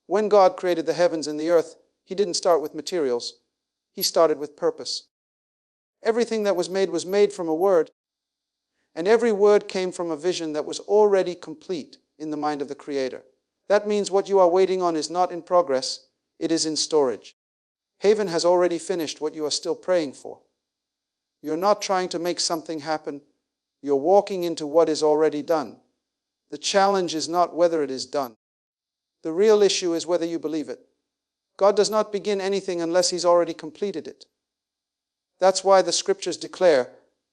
When God created the heavens and the earth, He didn't start with materials. He started with purpose. Everything that was made from a word, and every word came from a vision that was already complete in the mind of the Creator. That means what you are waiting on is not in progress, it is in storage. Heaven has already finished what you are still praying for. You're not trying to make something happen. You're walking into what is already done. The challenge is not whether it is done. The real issue is whether you believe it. God does not begin anything unless He's already completed it. That's why the scriptures declare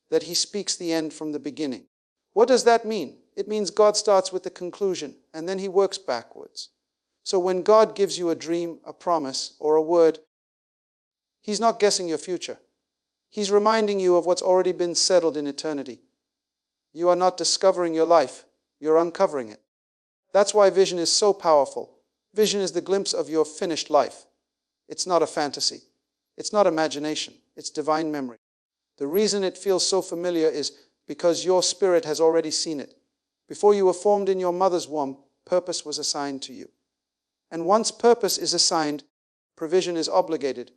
that He speaks the end from the beginning. What does that mean? It means God starts with the conclusion and then He works backwards. So when God gives you a dream, a promise, or a word, He's not guessing your future. He's reminding you of what's already been settled in eternity. You are not discovering your life, you're uncovering it. That's why vision is so powerful. Vision is the glimpse of your finished life. It's not a fantasy. It's not imagination. It's divine memory. The reason it feels so familiar is because your spirit has already seen it. Before you were formed in your mother's womb, purpose was assigned to you. And once purpose is assigned, provision is obligated.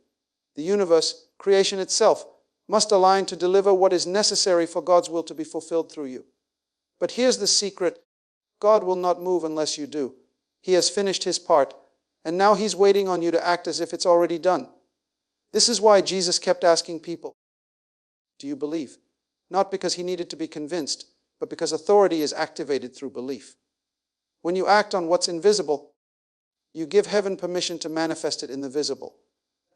The universe, creation itself, must align to deliver what is necessary for God's will to be fulfilled through you. But here's the secret. God will not move unless you do. He has finished His part, and now He's waiting on you to act as if it's already done. This is why Jesus kept asking people, do you believe? Not because He needed to be convinced, but because authority is activated through belief. When you act on what's invisible, you give heaven permission to manifest it in the visible.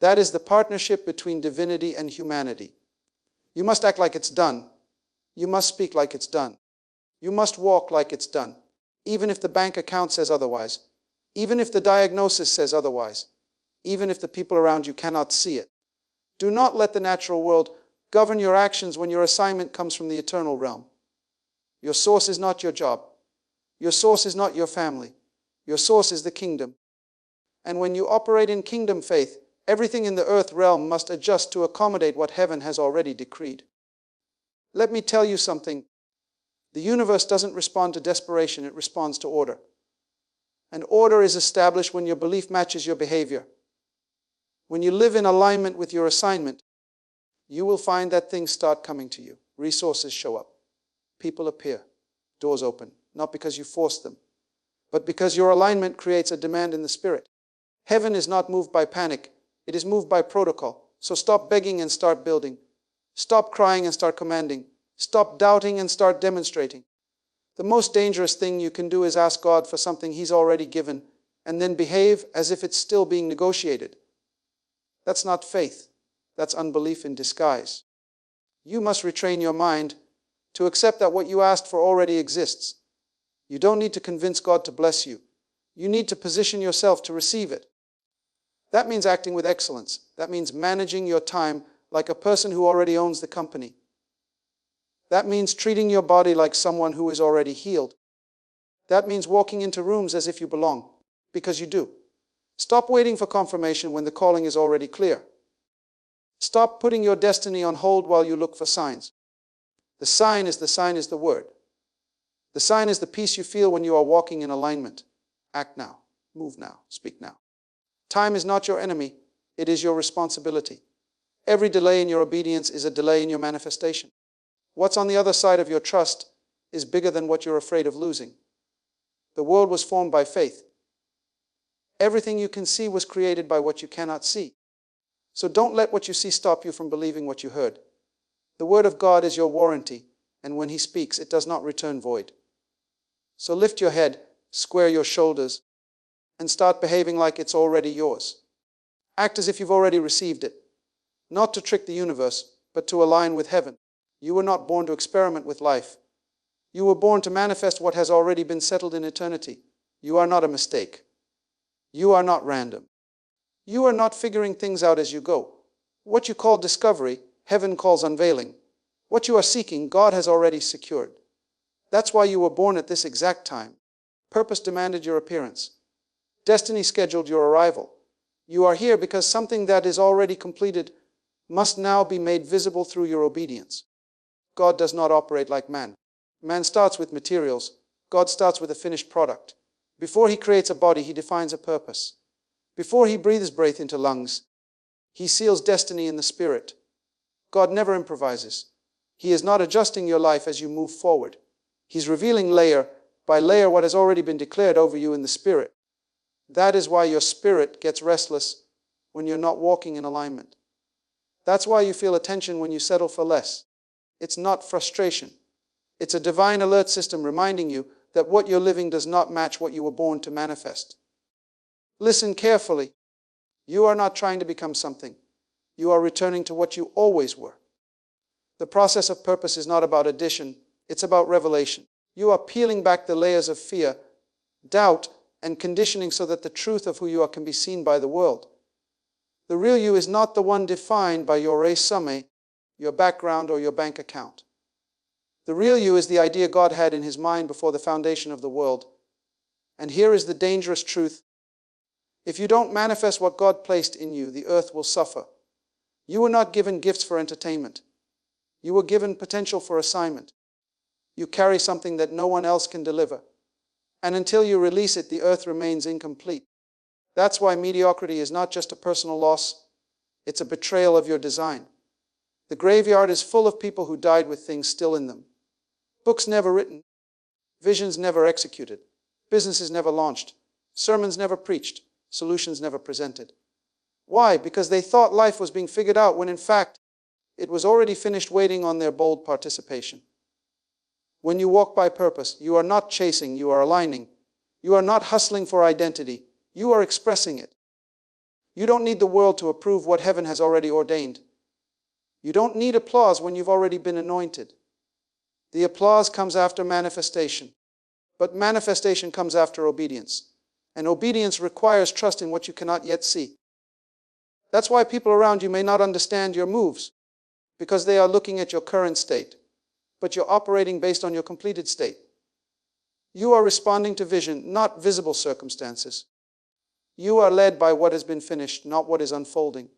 That is the partnership between divinity and humanity. You must act like it's done. You must speak like it's done. You must walk like it's done, even if the bank account says otherwise, even if the diagnosis says otherwise, even if the people around you cannot see it. Do not let the natural world govern your actions when your assignment comes from the eternal realm. Your source is not your job. Your source is not your family. Your source is the kingdom. And when you operate in kingdom faith, everything in the earth realm must adjust to accommodate what heaven has already decreed. Let me tell you something. The universe doesn't respond to desperation, it responds to order. And order is established when your belief matches your behavior. When you live in alignment with your assignment, you will find that things start coming to you. Resources show up. People appear. Doors open. Not because you force them, but because your alignment creates a demand in the spirit. Heaven is not moved by panic. It is moved by protocol. So stop begging and start building. Stop crying and start commanding. Stop doubting and start demonstrating. The most dangerous thing you can do is ask God for something He's already given and then behave as if it's still being negotiated. That's not faith. That's unbelief in disguise. You must retrain your mind to accept that what you asked for already exists. You don't need to convince God to bless you. You need to position yourself to receive it. That means acting with excellence. That means managing your time like a person who already owns the company. That means treating your body like someone who is already healed. That means walking into rooms as if you belong, because you do. Stop waiting for confirmation when the calling is already clear. Stop putting your destiny on hold while you look for signs. The sign is the word. The sign is the peace you feel when you are walking in alignment. Act now, move now, speak now. Time is not your enemy, it is your responsibility. Every delay in your obedience is a delay in your manifestation. What's on the other side of your trust is bigger than what you're afraid of losing. The world was formed by faith. Everything you can see was created by what you cannot see. So don't let what you see stop you from believing what you heard. The word of God is your warranty, and when He speaks, it does not return void. So lift your head, square your shoulders, and start behaving like it's already yours. Act as if you've already received it, not to trick the universe, but to align with heaven. You were not born to experiment with life. You were born to manifest what has already been settled in eternity. You are not a mistake. You are not random. You are not figuring things out as you go. What you call discovery, heaven calls unveiling. What you are seeking, God has already secured. That's why you were born at this exact time. Purpose demanded your appearance. Destiny scheduled your arrival. You are here because something that is already completed must now be made visible through your obedience. God does not operate like man. Man starts with materials. God starts with a finished product. Before he creates a body, he defines a purpose. Before he breathes breath into lungs, he seals destiny in the spirit. God never improvises. He is not adjusting your life as you move forward. He's revealing layer by layer what has already been declared over you in the spirit. That is why your spirit gets restless when you're not walking in alignment. That's why you feel a tension when you settle for less. It's not frustration. It's a divine alert system reminding you that what you're living does not match what you were born to manifest. Listen carefully. You are not trying to become something. You are returning to what you always were. The process of purpose is not about addition, it's about revelation. You are peeling back the layers of fear, doubt, and conditioning so that the truth of who you are can be seen by the world. The real you is not the one defined by your resume, your background, or your bank account. The real you is the idea God had in his mind before the foundation of the world. And here is the dangerous truth. If you don't manifest what God placed in you, the earth will suffer. You were not given gifts for entertainment. You were given potential for assignment. You carry something that no one else can deliver. And until you release it, the earth remains incomplete. That's why mediocrity is not just a personal loss, it's a betrayal of your design. The graveyard is full of people who died with things still in them. Books never written, visions never executed, businesses never launched, sermons never preached, solutions never presented. Why? Because they thought life was being figured out when in fact it was already finished waiting on their bold participation. When you walk by purpose, you are not chasing, you are aligning. You are not hustling for identity, you are expressing it. You don't need the world to approve what heaven has already ordained. You don't need applause when you've already been anointed. The applause comes after manifestation, but manifestation comes after obedience. And obedience requires trust in what you cannot yet see. That's why people around you may not understand your moves, because they are looking at your current state, but you're operating based on your completed state. You are responding to vision, not visible circumstances. You are led by what has been finished, not what is unfolding.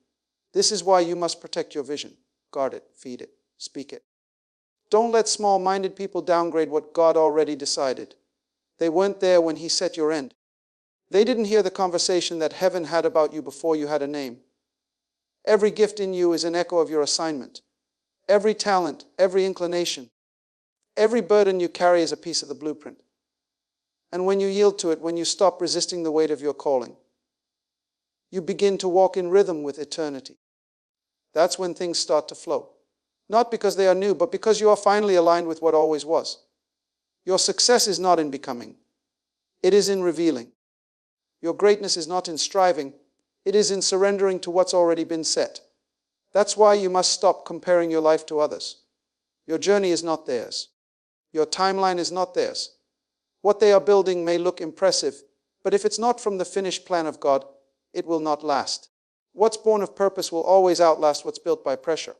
This is why you must protect your vision. Guard it, feed it, speak it. Don't let small-minded people downgrade what God already decided. They weren't there when he set your end. They didn't hear the conversation that heaven had about you before you had a name. Every gift in you is an echo of your assignment. Every talent, every inclination, every burden you carry is a piece of the blueprint. And when you yield to it, when you stop resisting the weight of your calling, you begin to walk in rhythm with eternity. That's when things start to flow. Not because they are new, but because you are finally aligned with what always was. Your success is not in becoming. It is in revealing. Your greatness is not in striving. It is in surrendering to what's already been set. That's why you must stop comparing your life to others. Your journey is not theirs. Your timeline is not theirs. What they are building may look impressive, but if it's not from the finished plan of God, it will not last. What's born of purpose will always outlast what's built by pressure.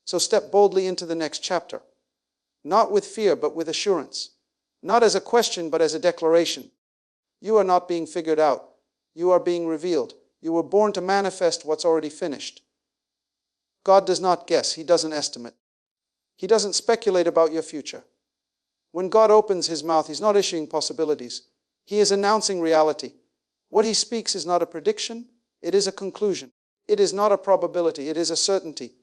So step boldly into the next chapter, not with fear, but with assurance, not as a question, but as a declaration. You are not being figured out. You are being revealed. You were born to manifest what's already finished. God does not guess. He doesn't estimate. He doesn't speculate about your future. When God opens his mouth, he's not issuing possibilities. He is announcing reality. What he speaks is not a prediction. It is a conclusion. It is not a probability. It is a certainty.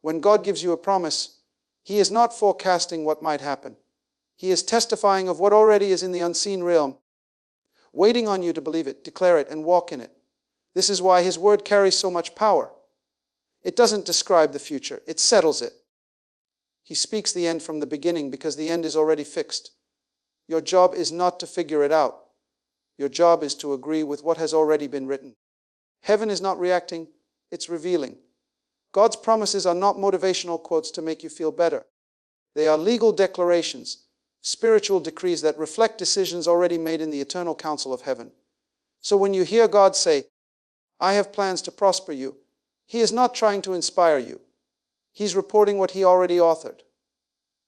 When God gives you a promise, he is not forecasting what might happen. He is testifying of what already is in the unseen realm, waiting on you to believe it, declare it, and walk in it. This is why his word carries so much power. It doesn't describe the future, it settles it. He speaks the end from the beginning because the end is already fixed. Your job is not to figure it out. Your job is to agree with what has already been written. Heaven is not reacting, it's revealing. God's promises are not motivational quotes to make you feel better. They are legal declarations, spiritual decrees that reflect decisions already made in the eternal counsel of heaven. So when you hear God say, I have plans to prosper you, he is not trying to inspire you. He's reporting what he already authored.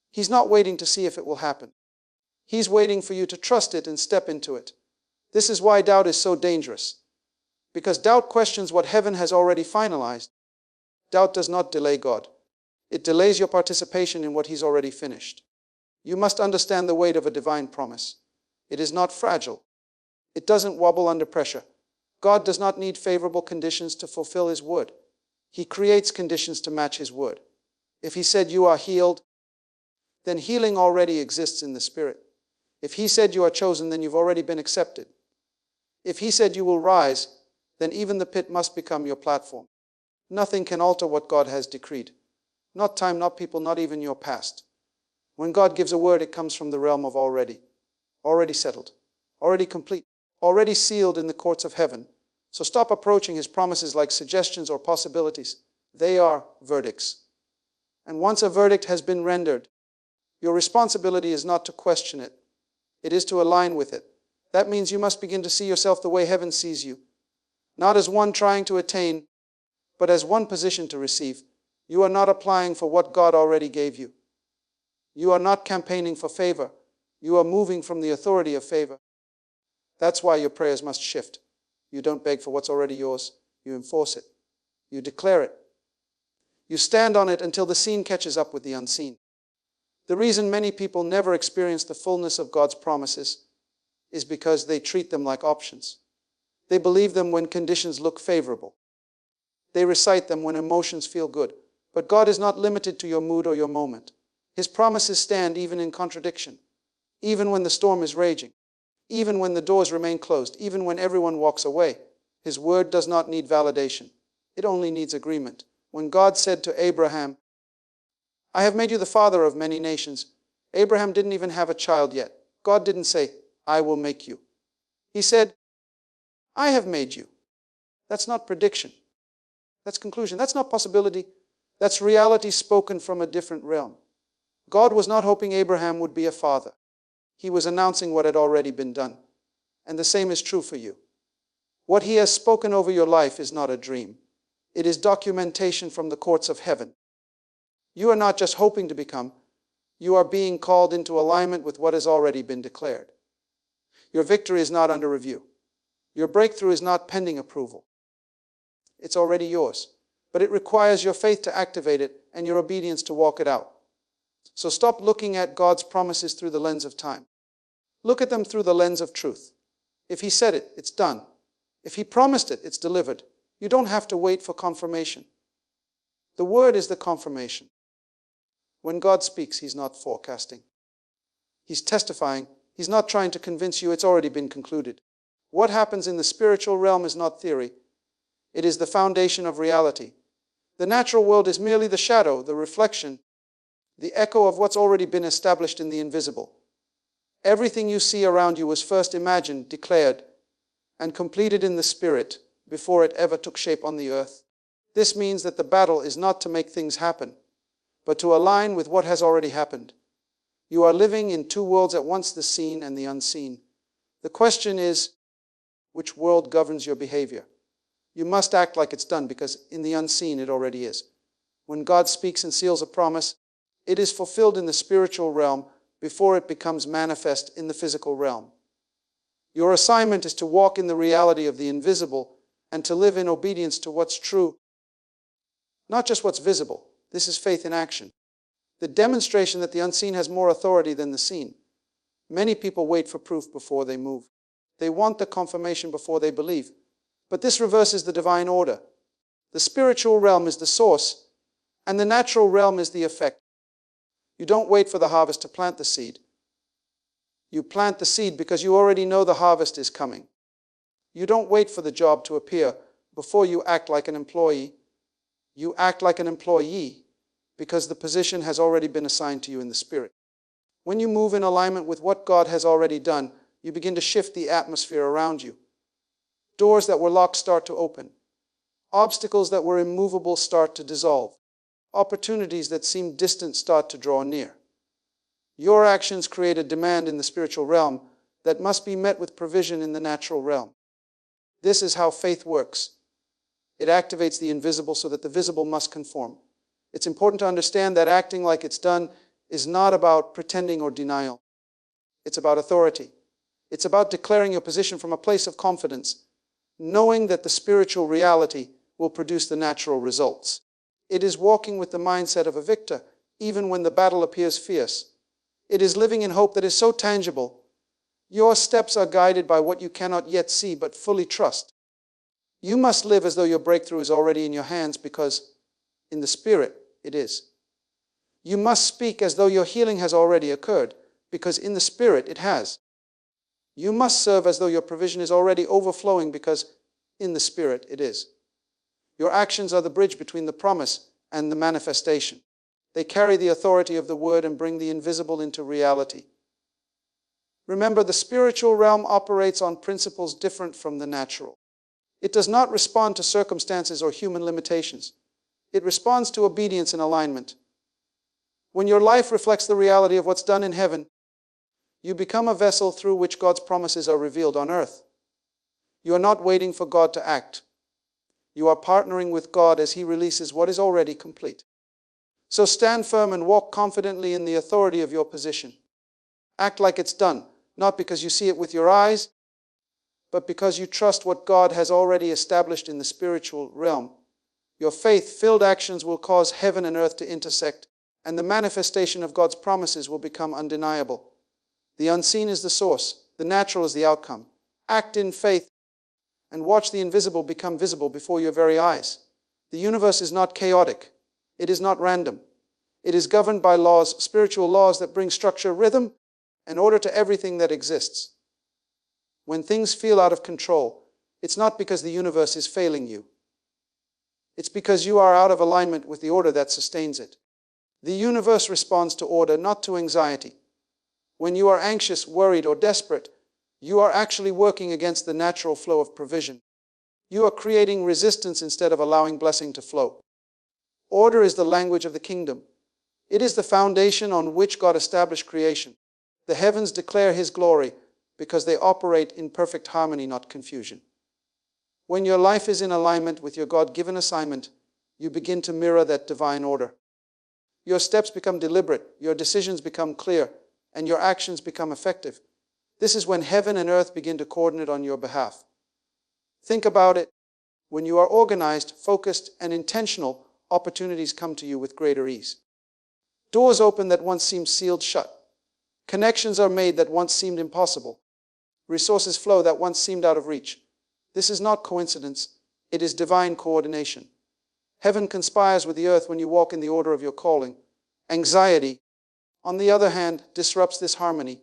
He's not waiting to see if it will happen. He's waiting for you to trust it and step into it. This is why doubt is so dangerous. Because doubt questions what heaven has already finalized. Doubt does not delay God. It delays your participation in what he's already finished. You must understand the weight of a divine promise. It is not fragile. It doesn't wobble under pressure. God does not need favorable conditions to fulfill His word. He creates conditions to match His word. If He said you are healed, then healing already exists in the Spirit. If He said you are chosen, then you've already been accepted. If He said you will rise, then even the pit must become your platform. Nothing can alter what God has decreed. Not time, not people, not even your past. When God gives a word, it comes from the realm of already. Already settled. Already complete. Already sealed in the courts of heaven. So stop approaching His promises like suggestions or possibilities. They are verdicts. And once a verdict has been rendered, your responsibility is not to question it. It is to align with it. That means you must begin to see yourself the way heaven sees you. Not as one trying to attain, but as one positioned to receive. You are not applying for what God already gave you. You are not campaigning for favor. You are moving from the authority of favor. That's why your prayers must shift. You don't beg for what's already yours. You enforce it. You declare it. You stand on it until the seen catches up with the unseen. The reason many people never experience the fullness of God's promises is because they treat them like options. They believe them when conditions look favorable. They recite them when emotions feel good. But God is not limited to your mood or your moment. His promises stand even in contradiction, even when the storm is raging, even when the doors remain closed, even when everyone walks away. His word does not need validation. It only needs agreement. When God said to Abraham, I have made you the father of many nations, Abraham didn't even have a child yet. God didn't say, I will make you. He said, I have made you. That's not prediction. That's conclusion. That's not possibility. That's reality spoken from a different realm. God was not hoping Abraham would be a father. He was announcing what had already been done. And the same is true for you. What He has spoken over your life is not a dream. It is documentation from the courts of heaven. You are not just hoping to become. You are being called into alignment with what has already been declared. Your victory is not under review. Your breakthrough is not pending approval. It's already yours. But it requires your faith to activate it and your obedience to walk it out. So stop looking at God's promises through the lens of time. Look at them through the lens of truth. If He said it, it's done. If He promised it, it's delivered. You don't have to wait for confirmation. The word is the confirmation. When God speaks, He's not forecasting. He's testifying. He's not trying to convince you it's already been concluded. What happens in the spiritual realm is not theory. It is the foundation of reality. The natural world is merely the shadow, the reflection, the echo of what's already been established in the invisible. Everything you see around you was first imagined, declared, and completed in the Spirit before it ever took shape on the earth. This means that the battle is not to make things happen, but to align with what has already happened. You are living in two worlds at once, the seen and the unseen. The question is, which world governs your behavior? You must act like it's done, because in the unseen it already is. When God speaks and seals a promise, it is fulfilled in the spiritual realm before it becomes manifest in the physical realm. Your assignment is to walk in the reality of the invisible and to live in obedience to what's true, not just what's visible. This is faith in action. The demonstration that the unseen has more authority than the seen. Many people wait for proof before they move. They want the confirmation before they believe. But this reverses the divine order. The spiritual realm is the source, and the natural realm is the effect. You don't wait for the harvest to plant the seed. You plant the seed because you already know the harvest is coming. You don't wait for the job to appear before you act like an employee. You act like an employee because the position has already been assigned to you in the Spirit. When you move in alignment with what God has already done, you begin to shift the atmosphere around you. Doors that were locked start to open. Obstacles that were immovable start to dissolve. Opportunities that seemed distant start to draw near. Your actions create a demand in the spiritual realm that must be met with provision in the natural realm. This is how faith works. It activates the invisible so that the visible must conform. It's important to understand that acting like it's done is not about pretending or denial. It's about authority. It's about declaring your position from a place of confidence, knowing that the spiritual reality will produce the natural results. It is walking with the mindset of a victor, even when the battle appears fierce. It is living in hope that is so tangible Your steps are guided by what you cannot yet see but fully trust. You must live as though your breakthrough is already in your hands, because in the Spirit it is. You must speak as though your healing has already occurred, because in the Spirit it has. You must serve as though your provision is already overflowing, because in the Spirit it is. Your actions are the bridge between the promise and the manifestation. They carry the authority of the Word and bring the invisible into reality. Remember, the spiritual realm operates on principles different from the natural. It does not respond to circumstances or human limitations. It responds to obedience and alignment. When your life reflects the reality of what's done in heaven, you become a vessel through which God's promises are revealed on earth. You are not waiting for God to act. You are partnering with God as He releases what is already complete. So stand firm and walk confidently in the authority of your position. Act like it's done, not because you see it with your eyes, but because you trust what God has already established in the spiritual realm. Your faith-filled actions will cause heaven and earth to intersect, and the manifestation of God's promises will become undeniable. The unseen is the source, the natural is the outcome. Act in faith and watch the invisible become visible before your very eyes. The universe is not chaotic. It is not random. It is governed by laws, spiritual laws that bring structure, rhythm, and order to everything that exists. When things feel out of control, it's not because the universe is failing you. It's because you are out of alignment with the order that sustains it. The universe responds to order, not to anxiety. When you are anxious, worried, or desperate, you are actually working against the natural flow of provision. You are creating resistance instead of allowing blessing to flow. Order is the language of the kingdom. It is the foundation on which God established creation. The heavens declare His glory because they operate in perfect harmony, not confusion. When your life is in alignment with your God-given assignment, you begin to mirror that divine order. Your steps become deliberate, your decisions become clear, and your actions become effective. This is when heaven and earth begin to coordinate on your behalf. Think about it. When you are organized, focused, and intentional, opportunities come to you with greater ease. Doors open that once seemed sealed shut. Connections are made that once seemed impossible. Resources flow that once seemed out of reach. This is not coincidence. It is divine coordination. Heaven conspires with the earth when you walk in the order of your calling. Anxiety, on the other hand, disrupts this harmony.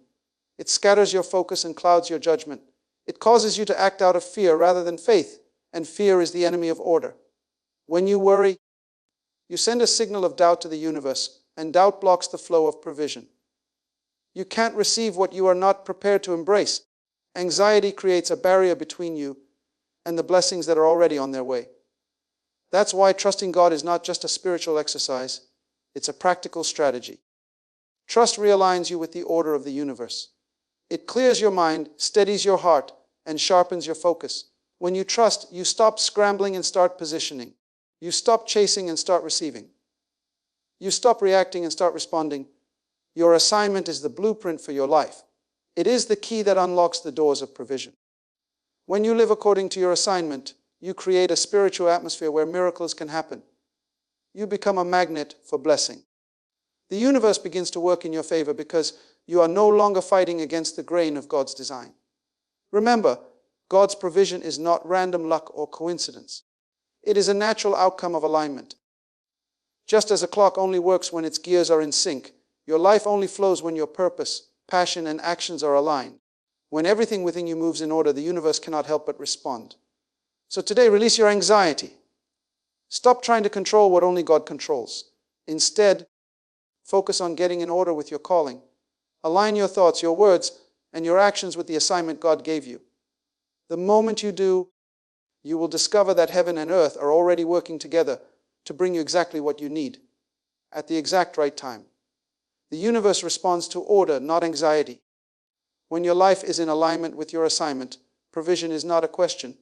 It scatters your focus and clouds your judgment. It causes you to act out of fear rather than faith, and fear is the enemy of order. When you worry, you send a signal of doubt to the universe, and doubt blocks the flow of provision. You can't receive what you are not prepared to embrace. Anxiety creates a barrier between you and the blessings that are already on their way. That's why trusting God is not just a spiritual exercise, it's a practical strategy. Trust realigns you with the order of the universe. It clears your mind, steadies your heart, and sharpens your focus. When you trust, you stop scrambling and start positioning. You stop chasing and start receiving. You stop reacting and start responding. Your assignment is the blueprint for your life. It is the key that unlocks the doors of provision. When you live according to your assignment, you create a spiritual atmosphere where miracles can happen. You become a magnet for blessing. The universe begins to work in your favor because you are no longer fighting against the grain of God's design. Remember, God's provision is not random luck or coincidence. It is a natural outcome of alignment. Just as a clock only works when its gears are in sync, your life only flows when your purpose, passion, and actions are aligned. When everything within you moves in order, the universe cannot help but respond. So today, release your anxiety. Stop trying to control what only God controls. Instead, focus on getting in order with your calling. Align your thoughts, your words, and your actions with the assignment God gave you. The moment you do, you will discover that heaven and earth are already working together to bring you exactly what you need at the exact right time. The universe responds to order, not anxiety. When your life is in alignment with your assignment, provision is not a question.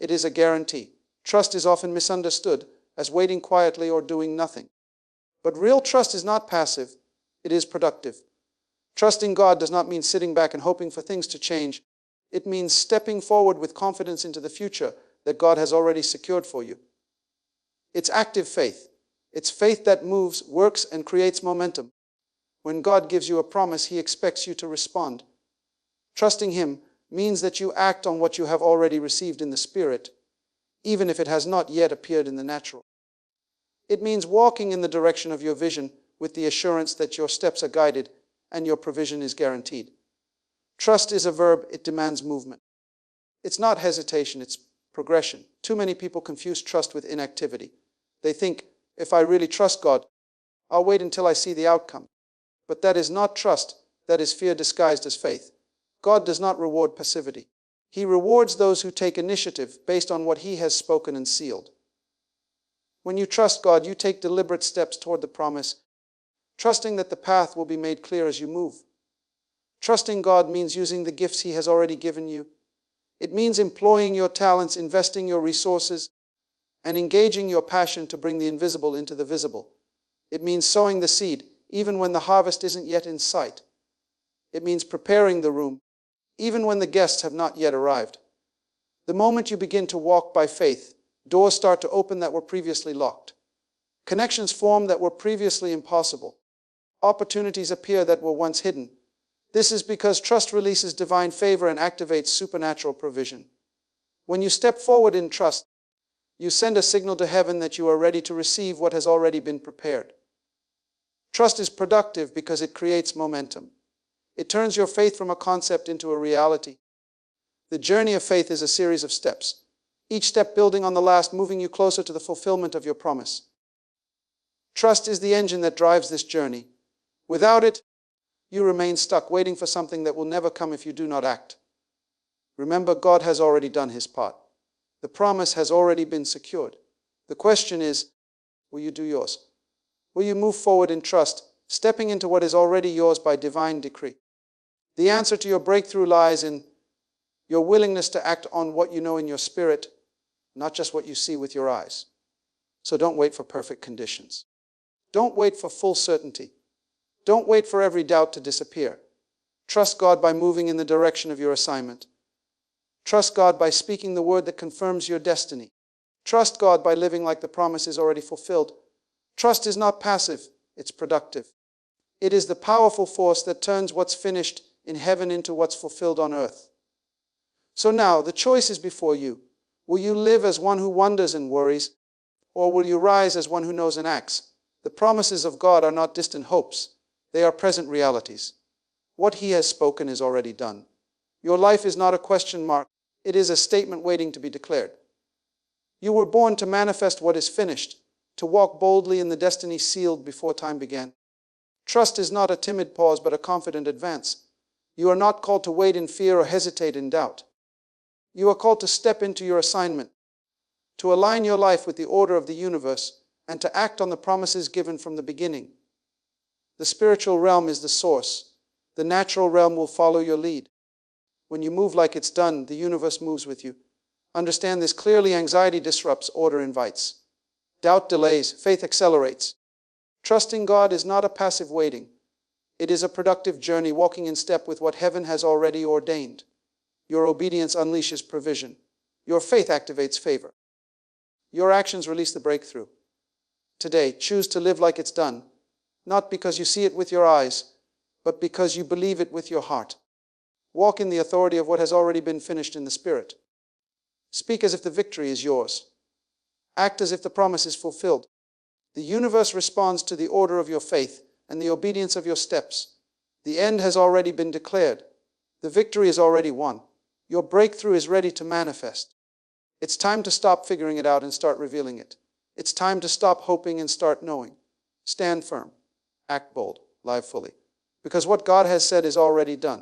It is a guarantee. Trust is often misunderstood as waiting quietly or doing nothing. But real trust is not passive. It is productive. Trusting God does not mean sitting back and hoping for things to change. It means stepping forward with confidence into the future that God has already secured for you. It's active faith. It's faith that moves, works, and creates momentum. When God gives you a promise, He expects you to respond. Trusting Him means that you act on what you have already received in the Spirit, even if it has not yet appeared in the natural. It means walking in the direction of your vision with the assurance that your steps are guided and your provision is guaranteed. Trust is a verb, it demands movement. It's not hesitation, it's progression. Too many people confuse trust with inactivity. They think, if I really trust God, I'll wait until I see the outcome. But that is not trust, that is fear disguised as faith. God does not reward passivity. He rewards those who take initiative based on what He has spoken and sealed. When you trust God, you take deliberate steps toward the promise, trusting that the path will be made clear as you move. Trusting God means using the gifts He has already given you. It means employing your talents, investing your resources, and engaging your passion to bring the invisible into the visible. It means sowing the seed, even when the harvest isn't yet in sight. It means preparing the room, even when the guests have not yet arrived. The moment you begin to walk by faith, doors start to open that were previously locked. Connections form that were previously impossible. Opportunities appear that were once hidden. This is because trust releases divine favor and activates supernatural provision. When you step forward in trust, you send a signal to heaven that you are ready to receive what has already been prepared. Trust is productive because it creates momentum. It turns your faith from a concept into a reality. The journey of faith is a series of steps, each step building on the last, moving you closer to the fulfillment of your promise. Trust is the engine that drives this journey. Without it, you remain stuck, waiting for something that will never come if you do not act. Remember, God has already done His part. The promise has already been secured. The question is, will you do yours? Will you move forward in trust, stepping into what is already yours by divine decree? The answer to your breakthrough lies in your willingness to act on what you know in your spirit, not just what you see with your eyes. So don't wait for perfect conditions. Don't wait for full certainty. Don't wait for every doubt to disappear. Trust God by moving in the direction of your assignment. Trust God by speaking the word that confirms your destiny. Trust God by living like the promise is already fulfilled. Trust is not passive, it's productive. It is the powerful force that turns what's finished in heaven into what's fulfilled on earth. So now, the choice is before you. Will you live as one who wonders and worries, or will you rise as one who knows and acts? The promises of God are not distant hopes. They are present realities. What He has spoken is already done. Your life is not a question mark. It is a statement waiting to be declared. You were born to manifest what is finished, to walk boldly in the destiny sealed before time began. Trust is not a timid pause, but a confident advance. You are not called to wait in fear or hesitate in doubt. You are called to step into your assignment, to align your life with the order of the universe, and to act on the promises given from the beginning. The spiritual realm is the source. The natural realm will follow your lead. When you move like it's done, the universe moves with you. Understand this clearly. Anxiety disrupts, order invites. Doubt delays, faith accelerates. Trusting God is not a passive waiting. It is a productive journey, walking in step with what heaven has already ordained. Your obedience unleashes provision. Your faith activates favor. Your actions release the breakthrough. Today, choose to live like it's done, not because you see it with your eyes, but because you believe it with your heart. Walk in the authority of what has already been finished in the Spirit. Speak as if the victory is yours. Act as if the promise is fulfilled. The universe responds to the order of your faith and the obedience of your steps. The end has already been declared. The victory is already won. Your breakthrough is ready to manifest. It's time to stop figuring it out and start revealing it. It's time to stop hoping and start knowing. Stand firm. Act bold. Live fully. Because what God has said is already done.